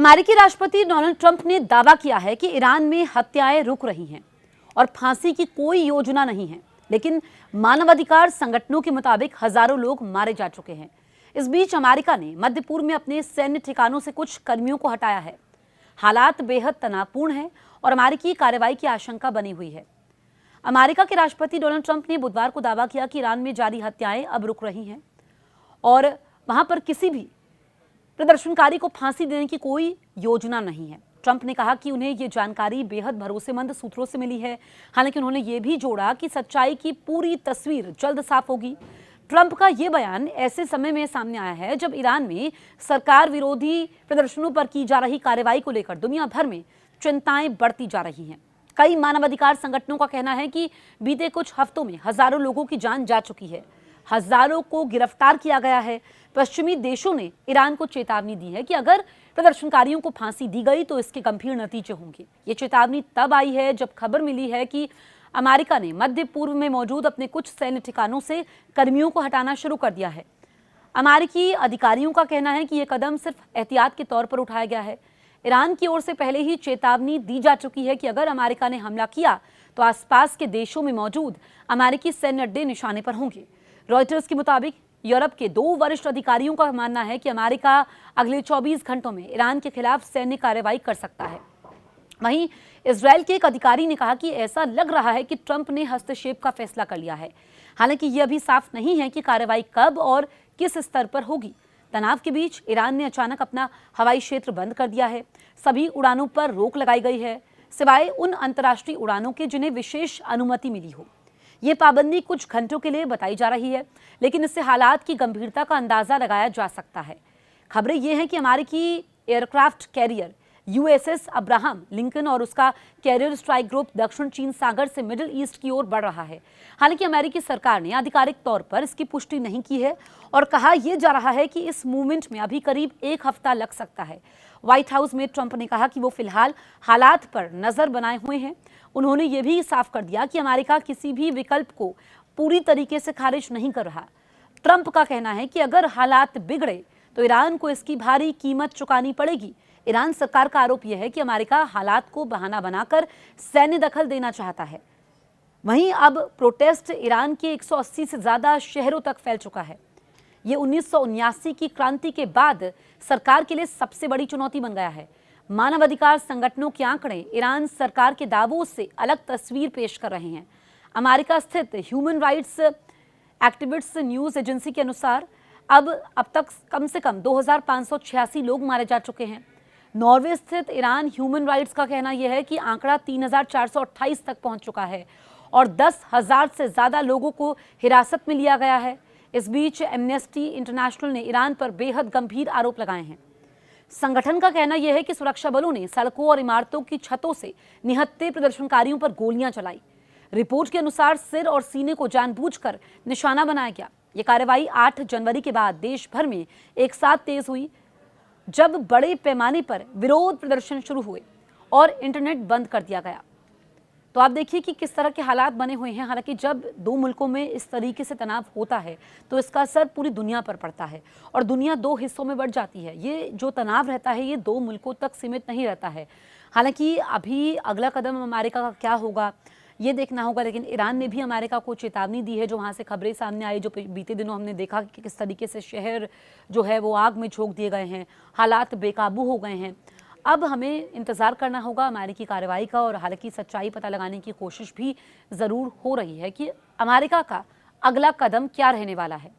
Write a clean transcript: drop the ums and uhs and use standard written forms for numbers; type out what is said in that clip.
अमेरिकी राष्ट्रपति Donald Trump ने दावा किया है कि ईरान में हत्याएं रुक रही हैं और फांसी की कोई योजना नहीं है, लेकिन मानवाधिकार संगठनों के मुताबिक हजारों लोग मारे जा चुके हैं। इस बीच अमेरिका ने मध्य पूर्व में अपने सैन्य ठिकानों से कुछ कर्मियों को हटाया है। हालात बेहद तनावपूर्ण हैं और अमेरिकी कार्रवाई की आशंका बनी हुई है। अमेरिका के राष्ट्रपति डोनाल्ड ट्रंप ने बुधवार को दावा किया कि ईरान में जारी हत्याएं अब रुक रही हैं और वहां पर किसी भी प्रदर्शनकारी को फांसी देने की कोई योजना नहीं है। ट्रंप ने कहा कि उन्हें यह जानकारी बेहद भरोसेमंद सूत्रों से मिली है। हालांकि उन्होंने ये भी जोड़ा कि सच्चाई की पूरी तस्वीर जल्द साफ होगी। ट्रंप का ये बयान ऐसे समय में सामने आया है जब ईरान में सरकार विरोधी प्रदर्शनों पर की जा रही कार्रवाई को लेकर दुनिया भर में चिंताएं बढ़ती जा रही हैं। कई मानवाधिकार संगठनों का कहना है कि बीते कुछ हफ्तों में हजारों लोगों की जान जा चुकी है, हजारों को गिरफ्तार किया गया है। पश्चिमी देशों ने ईरान को चेतावनी दी है कि अगर प्रदर्शनकारियों को फांसी दी गई तो इसके गंभीर नतीजे होंगे। ये चेतावनी तब आई है जब खबर मिली है कि अमेरिका ने मध्य पूर्व में मौजूद अपने कुछ सैन्य ठिकानों से कर्मियों को हटाना शुरू कर दिया है। अमेरिकी अधिकारियों का कहना है कि यह कदम सिर्फ एहतियात के तौर पर उठाया गया है। ईरान की ओर से पहले ही चेतावनी दी जा चुकी है कि अगर अमेरिका ने हमला किया तो आसपास के देशों में मौजूद अमेरिकी सैन्य अड्डे निशाने पर होंगे। रॉयटर्स के मुताबिक यूरोप के 2 वरिष्ठ अधिकारियों का मानना है कि अमेरिका अगले 24 घंटों में ईरान के खिलाफ सैन्य कार्रवाई कर सकता है। वहीं इजरायल के एक अधिकारी ने कहा कि ऐसा लग रहा है कि ट्रंप ने हस्तक्षेप का फैसला कर लिया है। हालांकि यह अभी साफ नहीं है कि कार्रवाई कब और किस स्तर पर होगी। तनाव के बीच ईरान ने अचानक अपना हवाई क्षेत्र बंद कर दिया है। सभी उड़ानों पर रोक लगाई गई है, सिवाय उन अंतर्राष्ट्रीय उड़ानों के जिन्हें विशेष अनुमति मिली हो। ये पाबंदी कुछ घंटों के लिए बताई जा रही है, लेकिन इससे हालात की गंभीरता का अंदाजा लगाया जा सकता है। खबरें ये हैं कि अमेरिकी aircraft carrier USS Abraham Lincoln और उसका कैरियर स्ट्राइक ग्रुप दक्षिण चीन सागर से मिडिल ईस्ट की ओर बढ़ रहा है। हालांकि अमेरिकी सरकार ने आधिकारिक तौर पर इसकी पुष्टि नहीं की है और कहा यह जा रहा है कि इस मूवमेंट में अभी करीब 1 हफ्ता लग सकता है। व्हाइट हाउस में ट्रंप ने कहा कि वो फिलहाल हालात पर नजर बनाए हुए हैं। उन्होंने ये भी साफ कर दिया कि अमेरिका किसी भी विकल्प को पूरी तरीके से खारिज नहीं कर रहा। ट्रंप का कहना है कि अगर हालात बिगड़े तो ईरान को इसकी भारी कीमत चुकानी पड़ेगी। ईरान सरकार का आरोप यह है कि अमेरिका हालात को बहाना बनाकर सैन्य दखल देना चाहता है। वहीं अब प्रोटेस्ट ईरान के 180 से ज्यादा शहरों तक फैल चुका है। ये 1979 की क्रांति के बाद सरकार के लिए सबसे बड़ी चुनौती बन गया है। मानवाधिकार संगठनों के आंकड़े ईरान सरकार के दावों से अलग तस्वीर पेश कर रहे हैं। अमेरिका स्थित human rights activist news agency के अनुसार अब तक कम से कम 2586 लोग मारे जा चुके हैं। नॉर्वे स्थित ईरान ह्यूमन राइट्स का कहना यह है कि आंकड़ा 3428 तक पहुंच चुका है और 10,000 से ज्यादा लोगों को हिरासत में लिया गया है। इस बीच एमनेस्टी इंटरनेशनल ने ईरान पर बेहद गंभीर आरोप लगाए हैं। संगठन का कहना यह है कि सुरक्षा बलों ने सड़कों और इमारतों की छतों से निहत्थे प्रदर्शनकारियों पर गोलियां चलाई। रिपोर्ट के अनुसार सिर और सीने को जानबूझकर निशाना बनाया गया। ये कार्रवाई 8 जनवरी के बाद देश भर में एक साथ तेज हुई, जब बड़े पैमाने पर विरोध प्रदर्शन शुरू हुए और इंटरनेट बंद कर दिया गया। तो आप देखिए कि किस तरह के हालात बने हुए हैं। हालांकि जब 2 मुल्कों में इस तरीके से तनाव होता है तो इसका असर पूरी दुनिया पर पड़ता है और दुनिया 2 हिस्सों में बढ़ जाती है। ये जो तनाव रहता है ये 2 मुल्कों तक सीमित नहीं रहता है। हालांकि अभी अगला कदम अमेरिका का क्या होगा ये देखना होगा, लेकिन ईरान ने भी अमेरिका को चेतावनी दी है। जो वहाँ से खबरें सामने आई, जो बीते दिनों हमने देखा कि किस तरीके से शहर जो है वो आग में झोंक दिए गए हैं, हालात बेकाबू हो गए हैं। अब हमें इंतज़ार करना होगा अमेरिकी कार्रवाई का और हालांकि सच्चाई पता लगाने की कोशिश भी ज़रूर हो रही है कि अमेरिका का अगला कदम क्या रहने वाला है।